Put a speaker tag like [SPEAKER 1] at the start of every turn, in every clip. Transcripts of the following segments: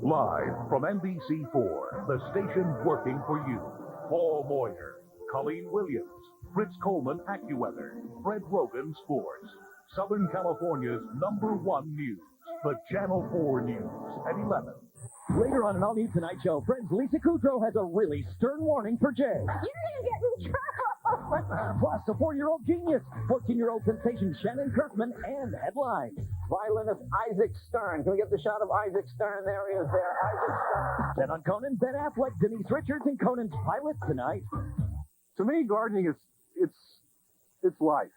[SPEAKER 1] Live from NBC4, the station working for you. Paul Moyer, Colleen Williams, Fritz Coleman AccuWeather, Fred Rogan Sports. Southern California's #1 news, the Channel 4 News at 11.
[SPEAKER 2] Later on an all-new Tonight Show, Friends Lisa Kudrow has a really stern warning for Jay.
[SPEAKER 3] You're going to get in trouble.
[SPEAKER 2] Plus, a 4-year-old genius, 14-year-old sensation Shannon Kirkman, and headlines. Violinist Isaac Stern. Can we get the shot of Isaac Stern? There he is there, Isaac Stern. Then on Conan, Ben Affleck, Denise Richards, and Conan's pilot tonight.
[SPEAKER 4] To me, gardening it's life.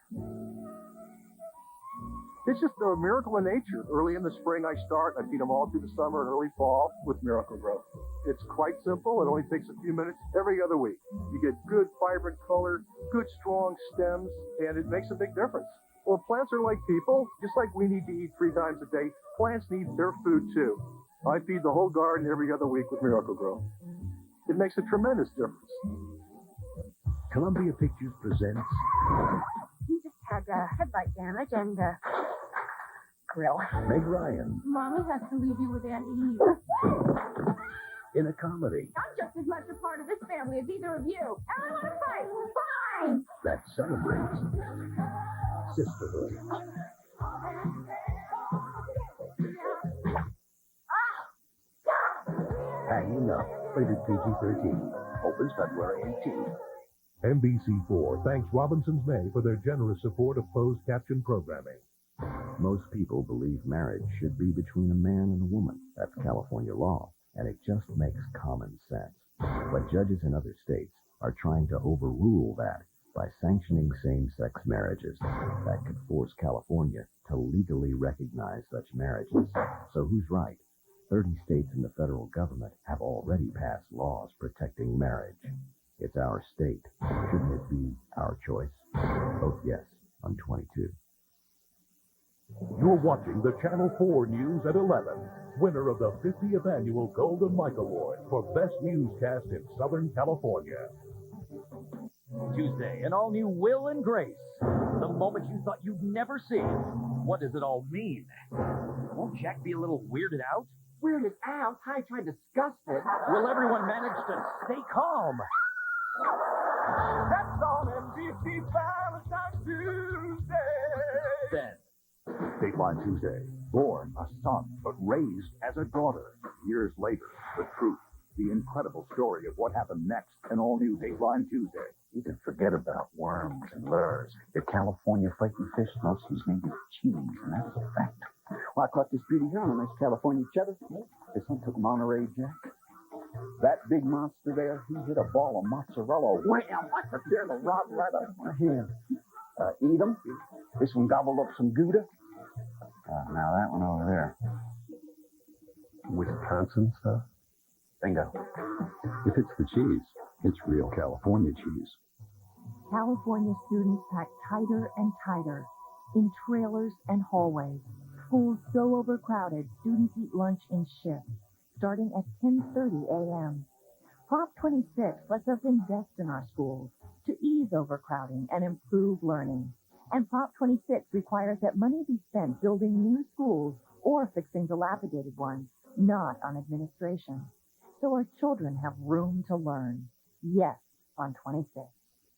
[SPEAKER 4] It's just a miracle in nature. Early in the spring, I start. I feed them all through the summer and early fall with Miracle-Gro. It's quite simple. It only takes a few minutes every other week. You get good, vibrant color, good, strong stems, and it makes a big difference. Well, plants are like people. Just like we need to eat 3 times a day, plants need their food too. I feed the whole garden every other week with Miracle-Gro. It makes a tremendous difference.
[SPEAKER 1] Columbia Pictures presents
[SPEAKER 3] He just had headlight damage and grill.
[SPEAKER 1] Meg Ryan
[SPEAKER 3] Mommy has to leave you with Aunt Eve.
[SPEAKER 1] in a comedy
[SPEAKER 3] I'm just as much a part of this family as either of you. And I want to fight. Fine.
[SPEAKER 1] that celebrates sisterhood. Hanging Up, rated PG-13, opens February 18th. NBC4 thanks Robinson's May for their generous support of closed caption programming.
[SPEAKER 5] Most people believe marriage should be between a man and a woman. That's California law, and it just makes common sense. But judges in other states are trying to overrule that by sanctioning same-sex marriages. That could force California to legally recognize such marriages. So who's right? 30 states and the federal government have already passed laws protecting marriage. It's our state. Shouldn't it be our choice? Vote yes on 22.
[SPEAKER 1] You're watching the Channel 4 News at 11, winner of the 50th Annual Golden Mike Award for Best Newscast in Southern California.
[SPEAKER 2] Tuesday, an all-new Will and Grace. The moment you thought you'd never see. What does it all mean? Won't Jack be a little weirded out? Weirded out? I tried to discuss it. Will everyone manage to stay calm?
[SPEAKER 4] That's on NBC Valentine's Tuesday.
[SPEAKER 2] Then,
[SPEAKER 1] Dateline Tuesday. Born a son, but raised as a daughter. Years later, the truth, the incredible story of what happened next, an all-new Dateline Tuesday.
[SPEAKER 6] You can forget about worms and lures. Your California fighting fish knows whose name is cheese, and that's a fact. Well, I caught this beauty here on a nice California cheddar. This one took Monterey Jack. That big monster there, he hit a ball of mozzarella. Wham! Like a tear the rod right out of my hand. Eat 'em. This one gobbled up some Gouda. Now that one over there.
[SPEAKER 5] Wisconsin stuff?
[SPEAKER 6] Bingo.
[SPEAKER 5] If it's the cheese, it's real California cheese.
[SPEAKER 7] California students pack tighter and tighter in trailers and hallways. Schools so overcrowded, students eat lunch in shifts, starting at 10:30 a.m. Prop 26 lets us invest in our schools to ease overcrowding and improve learning. And Prop 26 requires that money be spent building new schools or fixing dilapidated ones, not on administration. So our children have room to learn. Yes, on 26.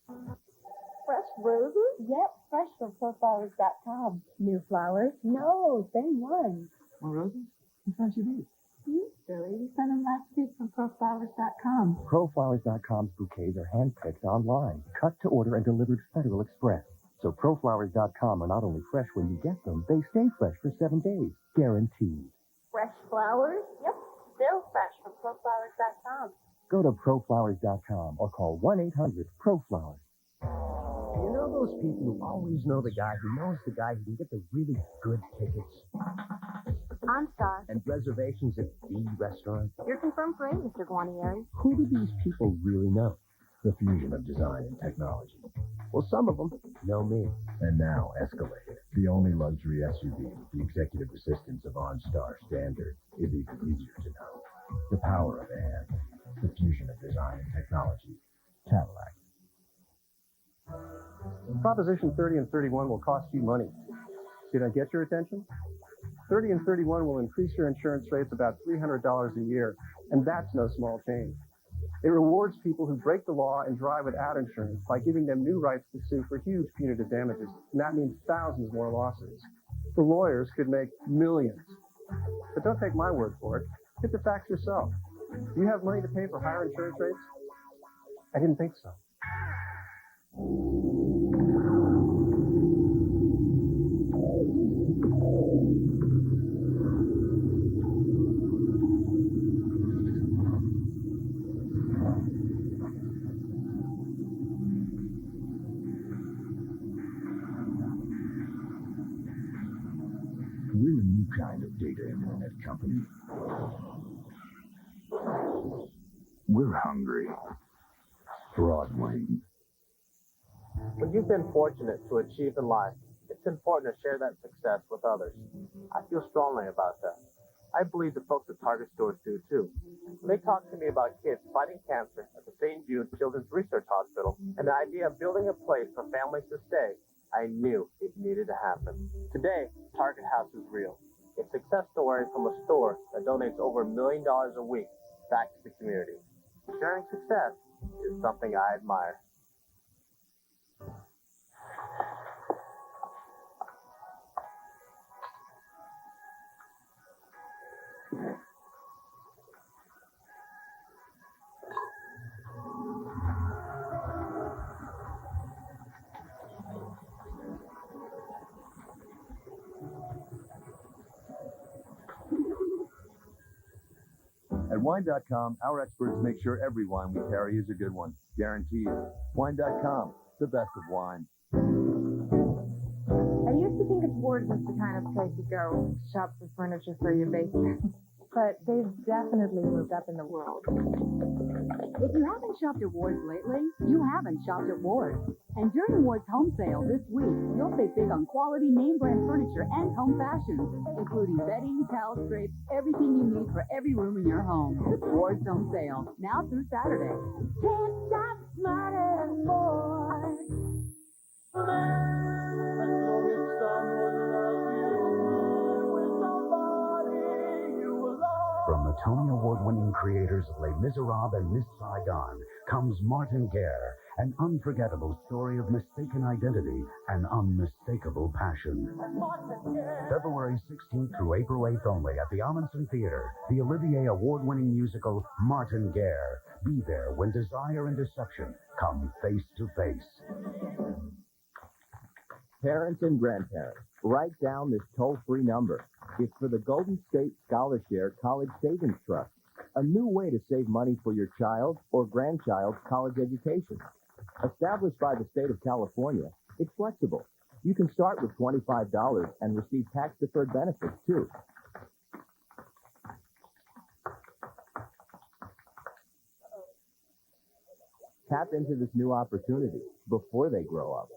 [SPEAKER 3] Fresh roses? Yep, fresh from proflowers.com.
[SPEAKER 7] New flowers?
[SPEAKER 3] No, same ones.
[SPEAKER 6] More roses? Who sent you these?
[SPEAKER 3] You silly. We sent them last week from proflowers.com.
[SPEAKER 8] ProFlowers.com's bouquets are handpicked online, cut to order, and delivered Federal Express. So ProFlowers.com are not only fresh when you get them, they stay fresh for 7 days, guaranteed.
[SPEAKER 3] Fresh flowers? Yep, still fresh from proflowers.com.
[SPEAKER 8] Go to ProFlowers.com or call 1-800-PROFLOWERS.
[SPEAKER 2] you know those people who always know the guy who knows the guy who can get the really good tickets
[SPEAKER 3] OnStar.
[SPEAKER 2] and reservations at the restaurant?
[SPEAKER 3] You're confirmed for 8, Mr. Guarnieri.
[SPEAKER 2] Who do these people really know? The fusion of design and technology. Well, some of them know me. And now, Escalade, the only luxury SUV with the executive assistance of OnStar standard, is even easier to know. The power of and, the fusion of design and technology. Cadillac.
[SPEAKER 4] Proposition 30 and 31 will cost you money. Did I get your attention? 30 and 31 will increase your insurance rates about $300 a year, and that's no small change. It rewards people who break the law and drive without insurance by giving them new rights to sue for huge punitive damages, and that means thousands more lawsuits. The lawyers could make millions. But don't take my word for it. Get the facts yourself. Do you have money to pay for higher insurance rates? I didn't think so.
[SPEAKER 2] We're a new kind of data internet company. We're hungry. Broadwing.
[SPEAKER 9] When you've been fortunate to achieve in life, it's important to share that success with others. I feel strongly about that. I believe the folks at Target stores do too. When they talk to me about kids fighting cancer at the St. Jude Children's Research Hospital and the idea of building a place for families to stay, I knew it needed to happen. Today, Target House is real. A success story from a store that donates over $1 million a week back to the community. Sharing success is something I admire.
[SPEAKER 2] At Wine.com, our experts make sure every wine we carry is a good one. Guaranteed. Wine.com, the best of wine.
[SPEAKER 3] I used to think Ward was the kind of place to go shop for furniture for your basement. But they've definitely moved up in the world.
[SPEAKER 10] If you haven't shopped at Ward's lately, you haven't shopped at Ward's. And during Ward's home sale this week, you'll save big on quality name brand furniture and home fashions, including bedding, towel drapes, everything you need for every room in your home. Ward's home sale, now through Saturday.
[SPEAKER 3] Can't stop smiling more.
[SPEAKER 5] From the Tony Award-winning creators of Les Miserables and Miss Saigon comes Martin Guerre, an unforgettable story of mistaken identity and unmistakable passion. February 16th through April 8th only at the Amundsen Theater, the Olivier Award-winning musical Martin Guerre. Be there when desire and deception come face to face.
[SPEAKER 11] Parents and grandparents, write down this toll-free number. It's for the Golden State Scholarshare College Savings Trust, a new way to save money for your child or grandchild's college education. Established by the state of California, it's flexible. You can start with $25 and receive tax-deferred benefits, too. Tap into this new opportunity before they grow up.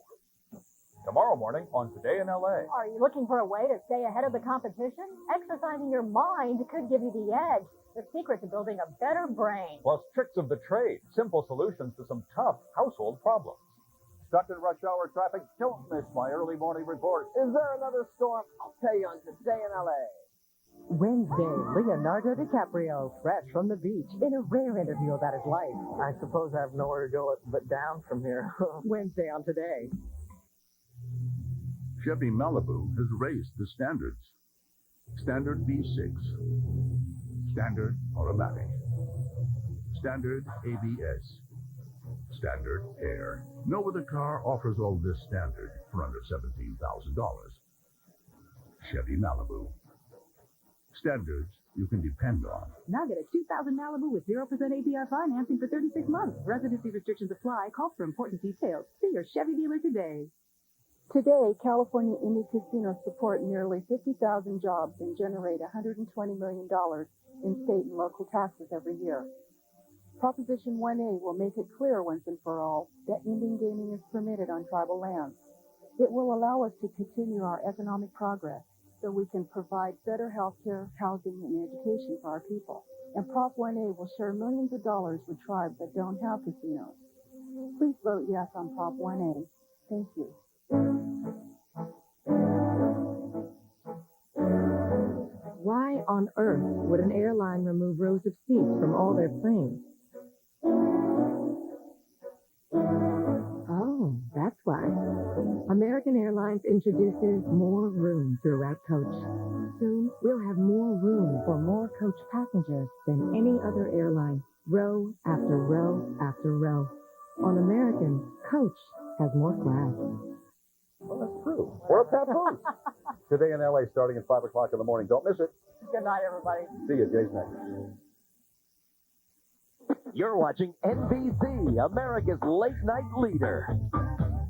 [SPEAKER 12] Tomorrow morning on Today in LA.
[SPEAKER 3] Are you looking for a way to stay ahead of the competition? Exercising your mind could give you the edge. The secret to building a better brain.
[SPEAKER 12] Plus tricks of the trade, simple solutions to some tough household problems.
[SPEAKER 4] Stuck in rush hour traffic? Don't miss my early morning report.
[SPEAKER 9] Is there another storm? I'll tell you on Today in LA.
[SPEAKER 7] Wednesday, Leonardo DiCaprio, fresh from the beach, in a rare interview about his life.
[SPEAKER 9] I suppose I have nowhere to go but down from here.
[SPEAKER 7] Wednesday on Today.
[SPEAKER 1] Chevy Malibu has raised the standards. Standard V6. Standard automatic. Standard ABS. Standard air. No other car offers all this standard for under $17,000. Chevy Malibu. Standards you can depend on.
[SPEAKER 10] Now get a 2000 Malibu with 0% APR financing for 36 months. Residency restrictions apply. Call for important details. See your Chevy dealer today.
[SPEAKER 13] Today, California Indy casinos support nearly 50,000 jobs and generate $120 million in state and local taxes every year. Proposition 1A will make it clear once and for all that Indian gaming is permitted on tribal lands. It will allow us to continue our economic progress so we can provide better health care, housing, and education for our people. And Prop 1A will share millions of dollars with tribes that don't have casinos. Please vote yes on Prop 1A. Thank you.
[SPEAKER 7] on earth would an airline remove rows of seats from all their planes? Oh, that's why. American Airlines introduces more room throughout coach. Soon, we'll have more room for more coach passengers than any other airline, row after row after row. On American, coach has more class.
[SPEAKER 12] Well, that's true. Or a pet booth. Today in LA, starting at 5 o'clock in the morning. Don't miss it.
[SPEAKER 3] Good night, everybody.
[SPEAKER 12] See you, Jay's next.
[SPEAKER 11] You're watching NBC, America's late night leader.